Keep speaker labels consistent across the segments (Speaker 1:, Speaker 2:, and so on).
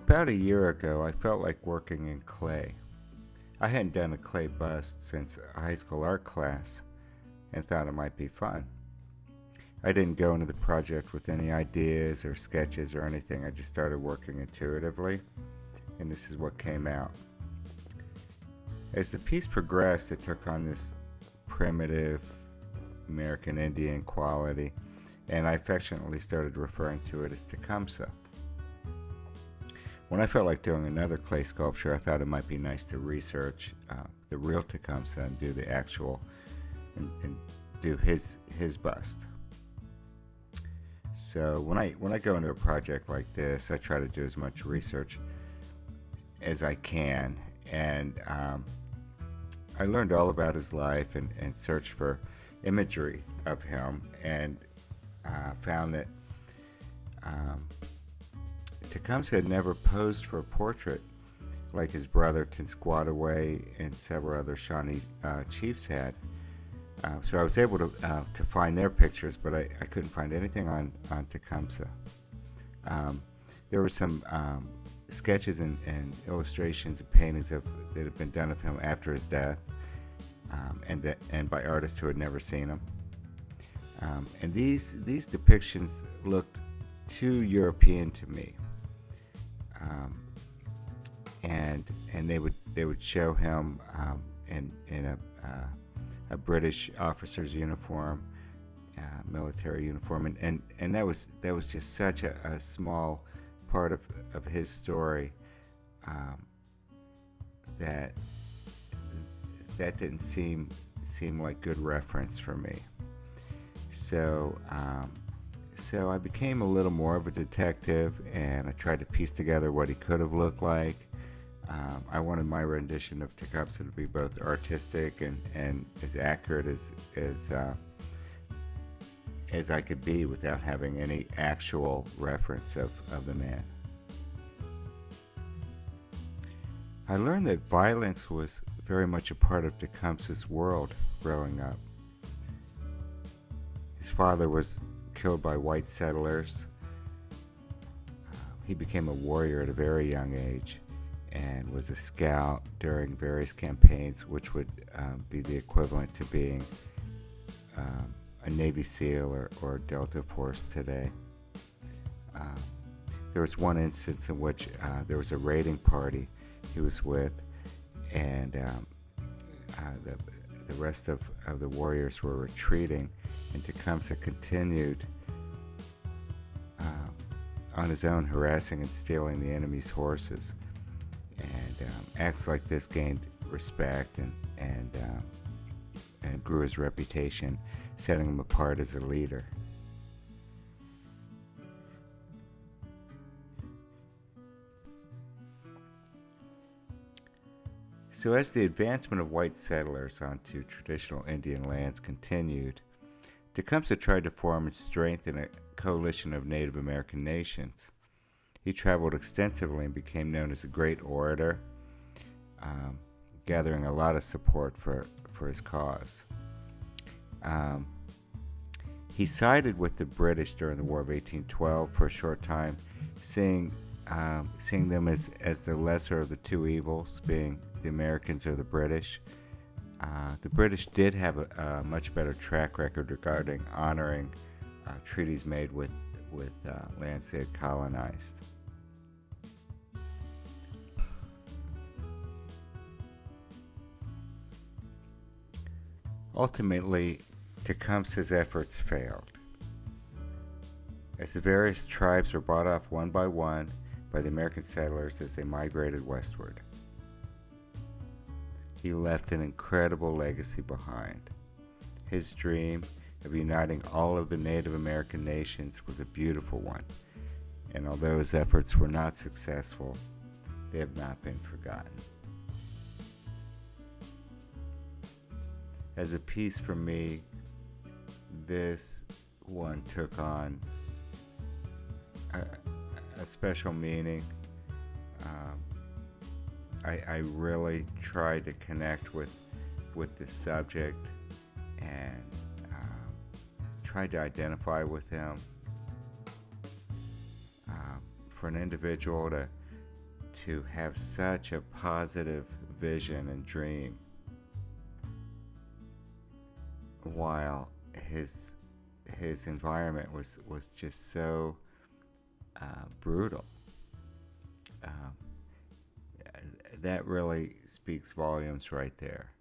Speaker 1: About a year ago, I felt like working in clay. I hadn't done a clay bust since a high school art class and thought it might be fun. I didn't go into the project with any ideas or sketches or anything. I just started working intuitively, and this is what came out. As the piece progressed, it took on this primitive American Indian quality, and I affectionately started referring to it as Tecumseh. When I felt like doing another clay sculpture, I thought it might be nice to research the real Tecumseh and do the actual and do his bust. So when I go into a project like this, I try to do as much research as I can, and I learned all about his life and searched for imagery of him, and found that Tecumseh had never posed for a portrait like his brother Tenskwatawa and several other Shawnee chiefs had. So I was able to find their pictures, but I couldn't find anything on Tecumseh. There were some sketches and illustrations and paintings that had been done of him after his death, and by artists who had never seen him. And these depictions looked too European to me. And they would show him in a British officer's uniform, military uniform, and that was just such a small part of his story, that didn't seem like good reference for me. So I became a little more of a detective, and I tried to piece together what he could have looked like. I wanted my rendition of Tecumseh to be both artistic and as accurate as I could be without having any actual reference of the man. I learned that violence was very much a part of Tecumseh's world growing up. His father was killed by white settlers. He became a warrior at a very young age and was a scout during various campaigns, which would be the equivalent to being a Navy SEAL or Delta Force today. There was one instance in which there was a raiding party he was with, and the rest of the warriors were retreating, and Tecumseh continued on his own, harassing and stealing the enemy's horses. And acts like this gained respect and grew his reputation, setting him apart as a leader. So as the advancement of white settlers onto traditional Indian lands continued, Tecumseh tried to form and strengthen a coalition of Native American nations. He traveled extensively and became known as a great orator, gathering a lot of support for his cause. He sided with the British during the War of 1812 for a short time, seeing them as the lesser of the two evils, being the Americans or the British. The British did have a much better track record regarding honoring treaties made with lands they had colonized. Ultimately, Tecumseh's efforts failed, as the various tribes were bought off one by one by the American settlers as they migrated westward. He left an incredible legacy behind. His dream of uniting all of the Native American nations was a beautiful one, and although his efforts were not successful, they have not been forgotten. As a piece for me, this one took on a special meaning. I really tried to connect with the subject and tried to identify with him. For an individual to have such a positive vision and dream while his environment was just so brutal. Um, that really speaks volumes right there.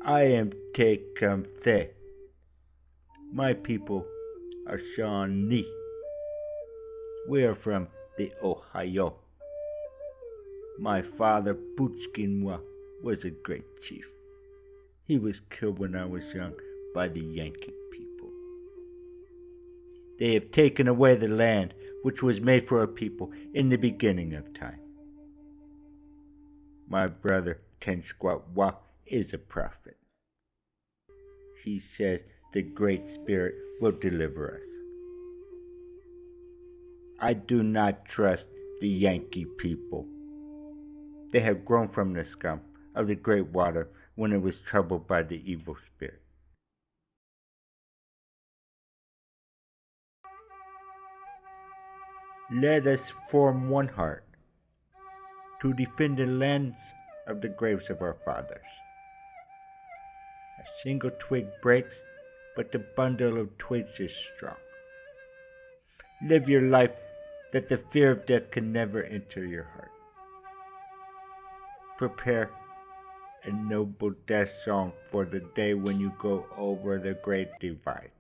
Speaker 1: I am Tecumseh. My people are Shawnee. We are from the Ohio. My father, Boochkinwa, was a great chief. He was killed when I was young by the Yankee people. They have taken away the land which was made for our people in the beginning of time. My brother, Tensquatwa, is a prophet. He says the Great Spirit will deliver us. I do not trust the Yankee people. They have grown from the scum of the great water when it was troubled by the evil spirit. Let us form one heart to defend the lands of the graves of our fathers. A single twig breaks, but the bundle of twigs is strong. Live your life that the fear of death can never enter your heart. Prepare a noble death song for the day when you go over the great divide.